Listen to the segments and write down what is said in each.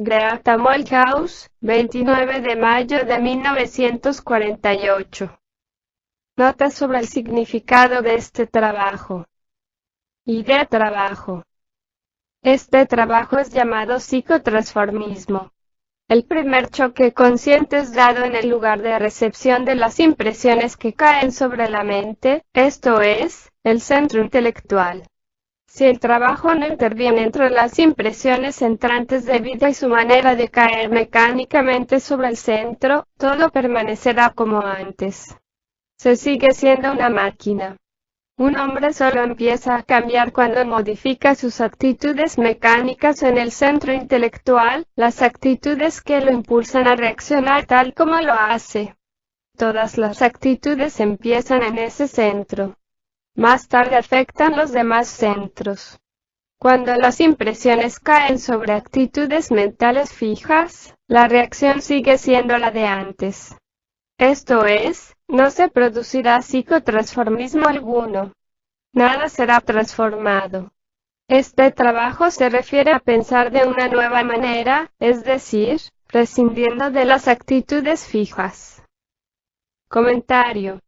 Greata Molthaus, 29 de mayo de 1948. Notas sobre el significado de este trabajo. Idea trabajo. Este trabajo es llamado psicotransformismo. El primer choque consciente es dado en el lugar de recepción de las impresiones que caen sobre la mente, esto es, el centro intelectual. Si el trabajo no interviene entre las impresiones entrantes de vida y su manera de caer mecánicamente sobre el centro, todo permanecerá como antes. Se sigue siendo una máquina. Un hombre solo empieza a cambiar cuando modifica sus actitudes mecánicas en el centro intelectual, las actitudes que lo impulsan a reaccionar tal como lo hace. Todas las actitudes empiezan en ese centro. Más tarde afectan los demás centros. Cuando las impresiones caen sobre actitudes mentales fijas, la reacción sigue siendo la de antes. Esto es, no se producirá psicotransformismo alguno. Nada será transformado. Este trabajo se refiere a pensar de una nueva manera, es decir, prescindiendo de las actitudes fijas. Comentario.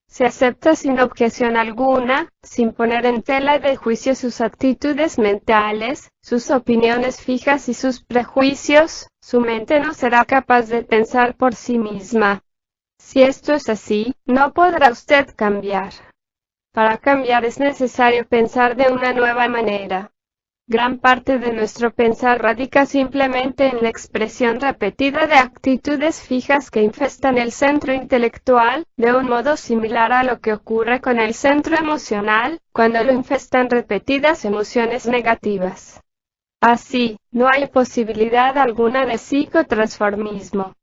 Se acepta sin objeción alguna, sin poner en tela de juicio sus actitudes mentales, sus opiniones fijas y sus prejuicios, su mente no será capaz de pensar por sí misma. Si esto es así, no podrá usted cambiar. Para cambiar es necesario pensar de una nueva manera. Gran parte de nuestro pensar radica simplemente en la expresión repetida de actitudes fijas que infestan el centro intelectual, de un modo similar a lo que ocurre con el centro emocional, cuando lo infestan repetidas emociones negativas. Así, no hay posibilidad alguna de psicotransformismo.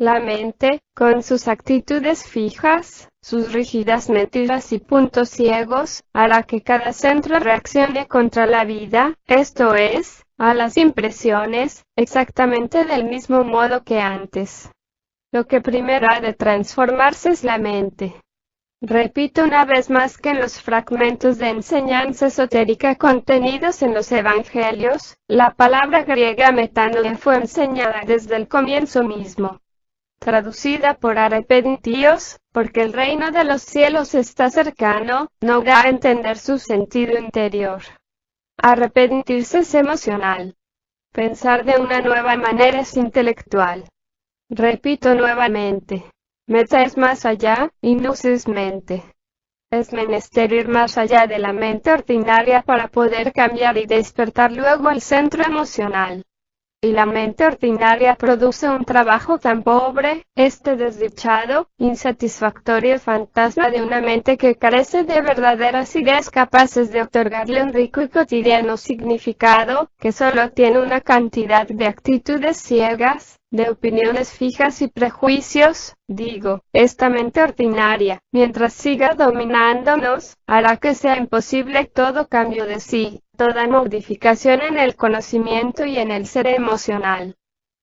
La mente, con sus actitudes fijas, sus rígidas mentiras y puntos ciegos, hará que cada centro reaccione contra la vida, esto es, a las impresiones, exactamente del mismo modo que antes. Lo que primero ha de transformarse es la mente. Repito una vez más que en los fragmentos de enseñanza esotérica contenidos en los evangelios, la palabra griega metanoia fue enseñada desde el comienzo mismo. Traducida por arrepentíos, porque el reino de los cielos está cercano, no da a entender su sentido interior. Arrepentirse es emocional. Pensar de una nueva manera es intelectual. Repito nuevamente. Meta es más allá, y nous es mente. Es menester ir más allá de la mente ordinaria para poder cambiar y despertar luego el centro emocional. Y la mente ordinaria produce un trabajo tan pobre, este desdichado, insatisfactorio fantasma de una mente que carece de verdaderas ideas capaces de otorgarle un rico y cotidiano significado, que solo tiene una cantidad de actitudes ciegas, de opiniones fijas y prejuicios, esta mente ordinaria, mientras siga dominándonos, hará que sea imposible todo cambio de sí, toda modificación en el conocimiento y en el ser emocional.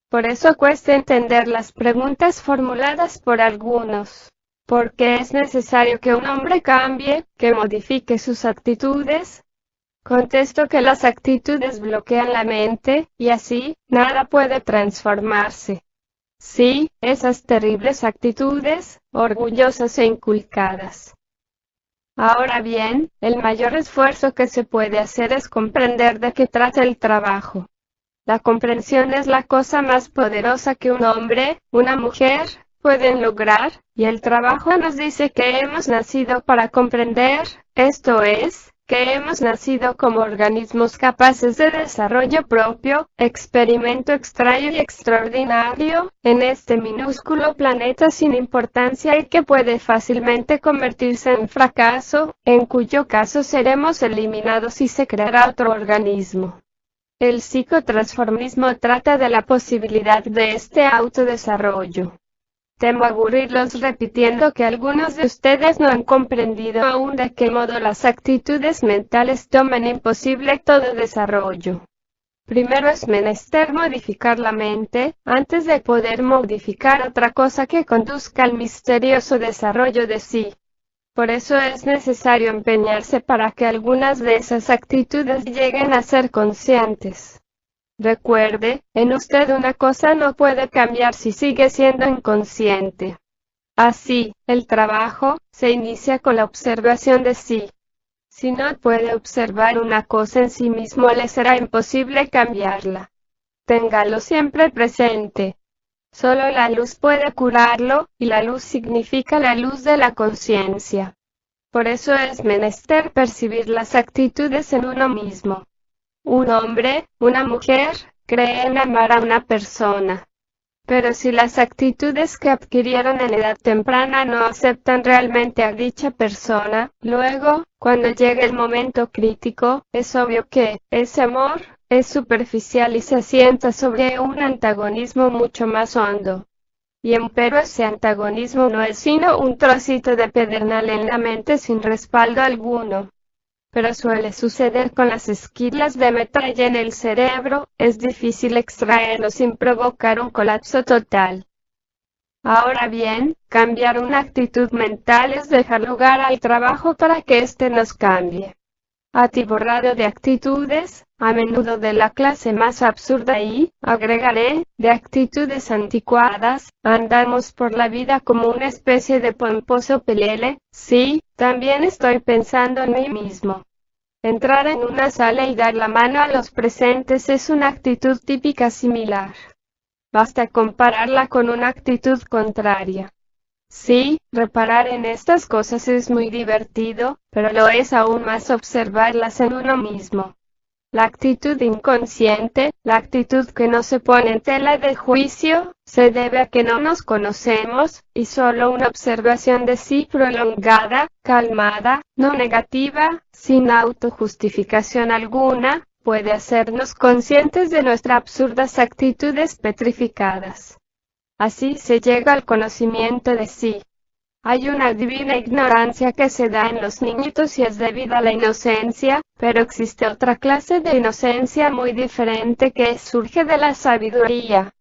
Por eso cuesta entender las preguntas formuladas por algunos. ¿Por qué es necesario que un hombre cambie, que modifique sus actitudes? Contesto que las actitudes bloquean la mente, y así, nada puede transformarse. Sí, esas terribles actitudes, orgullosas e inculcadas. Ahora bien, el mayor esfuerzo que se puede hacer es comprender de qué trata el trabajo. La comprensión es la cosa más poderosa que un hombre, una mujer, pueden lograr, y el trabajo nos dice que hemos nacido para comprender, esto es, que hemos nacido como organismos capaces de desarrollo propio, experimento extraño y extraordinario, en este minúsculo planeta sin importancia y que puede fácilmente convertirse en fracaso, en cuyo caso seremos eliminados y se creará otro organismo. El psicotransformismo trata de la posibilidad de este autodesarrollo. Temo aburrirlos repitiendo que algunos de ustedes no han comprendido aún de qué modo las actitudes mentales toman imposible todo desarrollo. Primero es menester modificar la mente, antes de poder modificar otra cosa que conduzca al misterioso desarrollo de sí. Por eso es necesario empeñarse para que algunas de esas actitudes lleguen a ser conscientes. Recuerde, en usted una cosa no puede cambiar si sigue siendo inconsciente. Así, el trabajo se inicia con la observación de sí. Si no puede observar una cosa en sí mismo, le será imposible cambiarla. Téngalo siempre presente. Solo la luz puede curarlo, y la luz significa la luz de la conciencia. Por eso es menester percibir las actitudes en uno mismo. Un hombre, una mujer, cree en amar a una persona. Pero si las actitudes que adquirieron en edad temprana no aceptan realmente a dicha persona, luego, cuando llegue el momento crítico, es obvio que ese amor es superficial y se asienta sobre un antagonismo mucho más hondo. Y empero ese antagonismo no es sino un trocito de pedernal en la mente sin respaldo alguno. Pero suele suceder con las esquilas de metralla en el cerebro, es difícil extraerlo sin provocar un colapso total. Ahora bien, cambiar una actitud mental es dejar lugar al trabajo para que éste nos cambie. Atiborrado de actitudes, a menudo de la clase más absurda y, agregaré, de actitudes anticuadas, andamos por la vida como una especie de pomposo pelele. Sí, también estoy pensando en mí mismo. Entrar en una sala y dar la mano a los presentes es una actitud típica similar. Basta compararla con una actitud contraria. Sí, reparar en estas cosas es muy divertido, pero lo es aún más observarlas en uno mismo. La actitud inconsciente, la actitud que no se pone en tela de juicio, se debe a que no nos conocemos, y solo una observación de sí prolongada, calmada, no negativa, sin autojustificación alguna, puede hacernos conscientes de nuestras absurdas actitudes petrificadas. Así se llega al conocimiento de sí. Hay una divina ignorancia que se da en los niñitos y es debida a la inocencia, pero existe otra clase de inocencia muy diferente que surge de la sabiduría.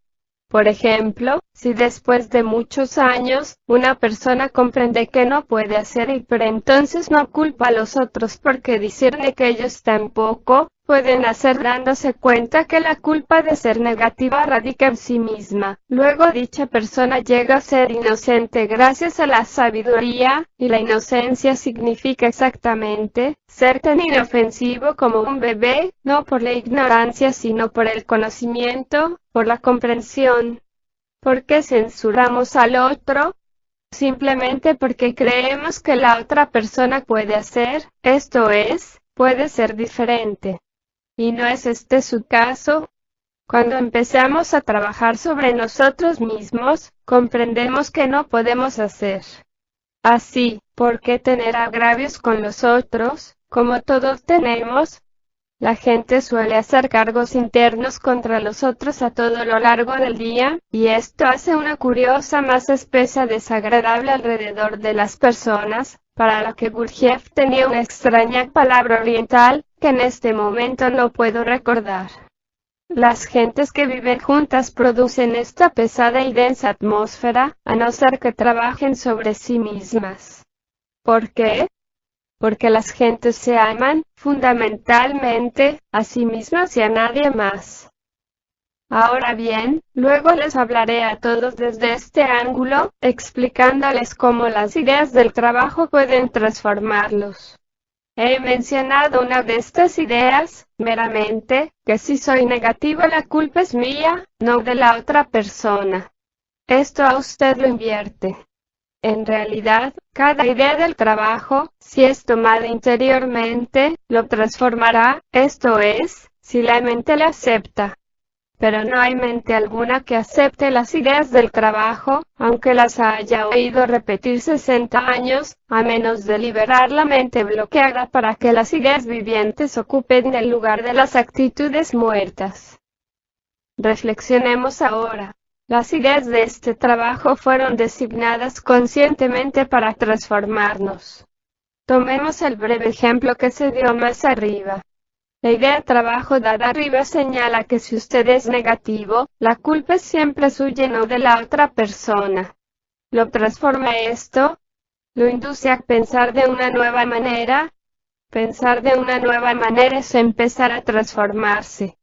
Por ejemplo, si después de muchos años, una persona comprende que no puede hacer y pero entonces no culpa a los otros porque discierne que ellos tampoco pueden hacer dándose cuenta que la culpa de ser negativa radica en sí misma. Luego dicha persona llega a ser inocente gracias a la sabiduría, y la inocencia significa exactamente ser tan inofensivo como un bebé, no por la ignorancia sino por el conocimiento, por la comprensión. ¿Por qué censuramos al otro? Simplemente porque creemos que la otra persona puede hacer, esto es, puede ser diferente. ¿Y no es este su caso? Cuando empezamos a trabajar sobre nosotros mismos, comprendemos que no podemos hacer. Así, ¿por qué tener agravios con los otros, como todos tenemos? La gente suele hacer cargos internos contra los otros a todo lo largo del día, y esto hace una curiosa masa espesa desagradable alrededor de las personas, para lo que Gurdjieff tenía una extraña palabra oriental, que en este momento no puedo recordar. Las gentes que viven juntas producen esta pesada y densa atmósfera, a no ser que trabajen sobre sí mismas. ¿Por qué? Porque las gentes se aman, fundamentalmente, a sí mismas y a nadie más. Ahora bien, luego les hablaré a todos desde este ángulo, explicándoles cómo las ideas del trabajo pueden transformarlos. He mencionado una de estas ideas, meramente, que si soy negativo la culpa es mía, no de la otra persona. Esto a usted lo invierte. En realidad, cada idea del trabajo, si es tomada interiormente, lo transformará, esto es, si la mente la acepta. Pero no hay mente alguna que acepte las ideas del trabajo, aunque las haya oído repetir 60 años, a menos de liberar la mente bloqueada para que las ideas vivientes ocupen el lugar de las actitudes muertas. Reflexionemos ahora. Las ideas de este trabajo fueron designadas conscientemente para transformarnos. Tomemos el breve ejemplo que se dio más arriba. La idea de trabajo dada arriba señala que si usted es negativo, la culpa es siempre suya y no de la otra persona. ¿Lo transforma esto? ¿Lo induce a pensar de una nueva manera? Pensar de una nueva manera es empezar a transformarse.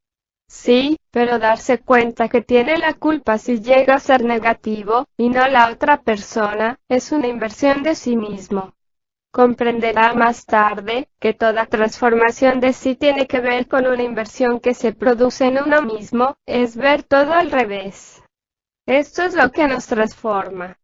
Sí, pero darse cuenta que tiene la culpa si llega a ser negativo, y no la otra persona, es una inversión de sí mismo. Comprenderá más tarde que toda transformación de sí tiene que ver con una inversión que se produce en uno mismo, es ver todo al revés. Esto es lo que nos transforma.